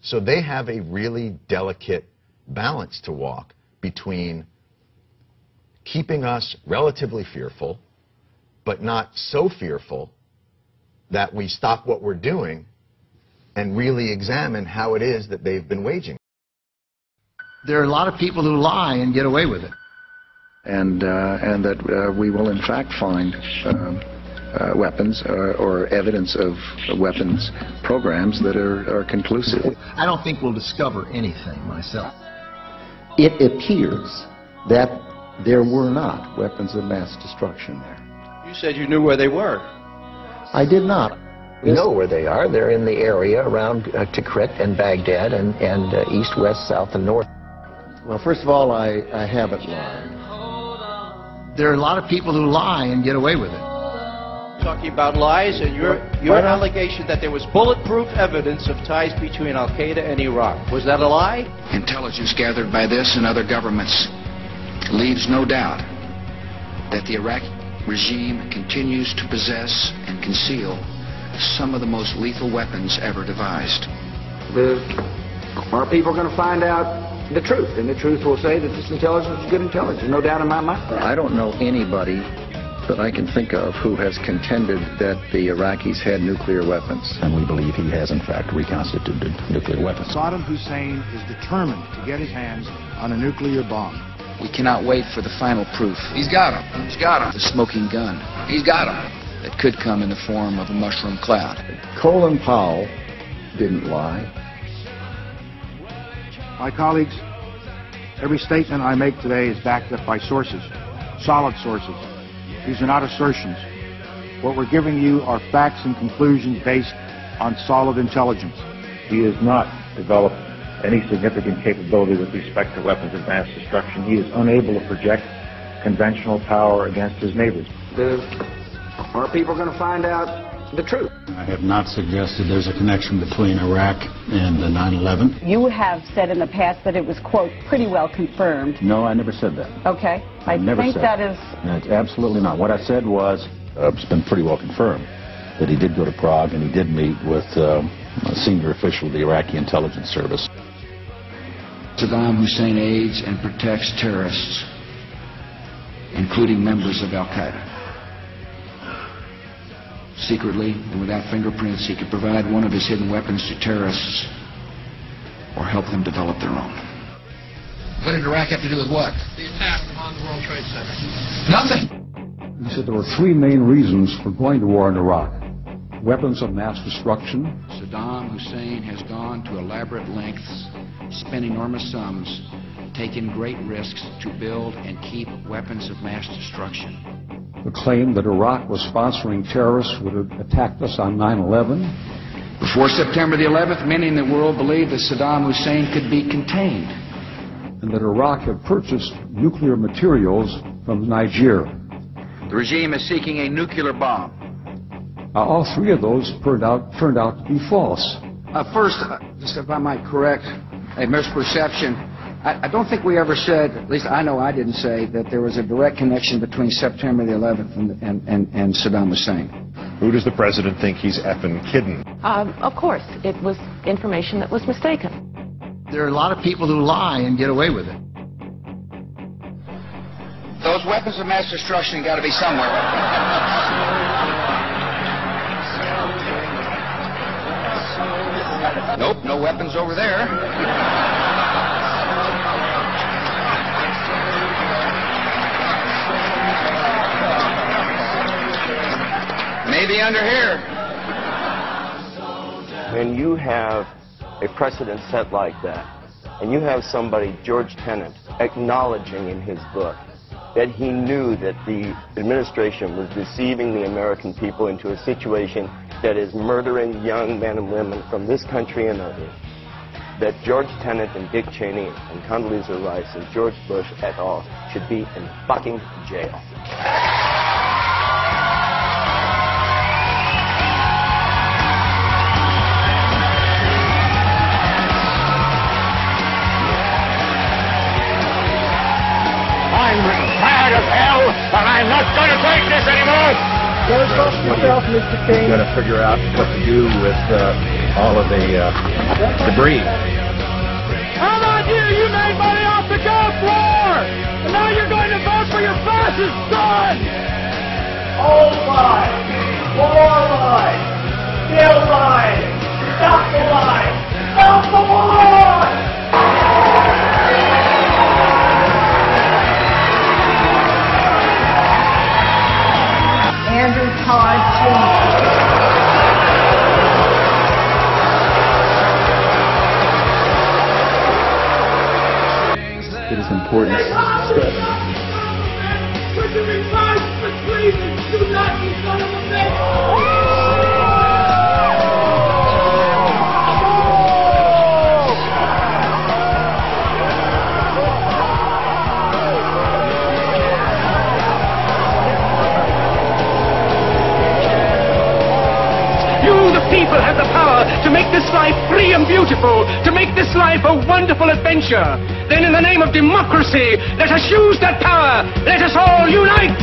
So they have a really delicate balance to walk between keeping us relatively fearful, but not so fearful that we stop what we're doing and really examine how it is that they've been waging. There are a lot of people who lie and get away with it. And that we will in fact find weapons or evidence of weapons programs that are conclusive. I don't think we'll discover anything myself. It appears that there were not weapons of mass destruction there. You said you knew where they were. I did not. We know where they are. They're in the area around Tikrit and Baghdad and east, west, south, and north. Well, first of all, I haven't lied. There are a lot of people who lie and get away with it. Talking about lies and your allegation that there was bulletproof evidence of ties between Al-Qaeda and Iraq. Was that a lie? Intelligence gathered by this and other governments leaves no doubt that the Iraqi regime continues to possess and conceal some of the most lethal weapons ever devised. Our people are going to find out the truth, and the truth will say that this intelligence is good intelligence, no doubt in my mind. I don't know anybody that I can think of who has contended that the Iraqis had nuclear weapons. And we believe he has in fact reconstituted nuclear weapons. Saddam Hussein is determined to get his hands on a nuclear bomb. We cannot wait for the final proof. He's got him. He's got him. The smoking gun. He's got him. That could come in the form of a mushroom cloud. Colin Powell didn't lie. My colleagues, every statement I make today is backed up by sources, solid sources. These are not assertions. What we're giving you are facts and conclusions based on solid intelligence. He has not developed any significant capability with respect to weapons of mass destruction. He is unable to project conventional power against his neighbors. Our people are going to find out the truth. I have not suggested there's a connection between Iraq and the 9/11. You have said in the past that it was, quote, pretty well confirmed. No, I never said that. Okay. I never think said that is... No, it's absolutely not. What I said was, it's been pretty well confirmed that he did go to Prague and he did meet with a senior official of the Iraqi intelligence service. Saddam Hussein aids and protects terrorists, including members of Al-Qaeda. Secretly and without fingerprints, he could provide one of his hidden weapons to terrorists or help them develop their own. What did Iraq have to do with what? The attack on the World Trade Center. Nothing. He said there were three main reasons for going to war in Iraq. Weapons of mass destruction. Saddam Hussein has gone to elaborate lengths, spent enormous sums, taken great risks to build and keep weapons of mass destruction. The claim that Iraq was sponsoring terrorists who would have attacked us on 9/11. Before September the 11th, many in the world believed that Saddam Hussein could be contained. And that Iraq had purchased nuclear materials from Niger. The regime is seeking a nuclear bomb. All three of those turned out to be false. First, just if I might correct a misperception, I don't think we ever said, at least I know I didn't say, that there was a direct connection between September the 11th and Saddam Hussein. Who does the president think he's effing kidding? Of course, it was information that was mistaken. There are a lot of people who lie and get away with it. Those weapons of mass destruction got to be somewhere. Nope, no weapons over there. Maybe under here. When you have a precedent set like that, and you have somebody, George Tenet, acknowledging in his book that he knew that the administration was deceiving the American people into a situation that is murdering young men and women from this country and others, that George Tenet and Dick Cheney and Condoleezza Rice and George Bush et al. Should be in fucking jail. I'm tired of hell, and I'm not going to take this anymore! You've got to figure out what to do with all of the debris. How about you made money off the Gulf War, and now you're going to vote for your fascist son! Old lies, war lies, still lies, stop the lies, stop the war! Andrew Todd Jr. It is important to stress. Would you be charged for treason? Do not, you son of a bitch! People have the power to make this life free and beautiful, to make this life a wonderful adventure. Then in the name of democracy, let us use that power. Let us all unite.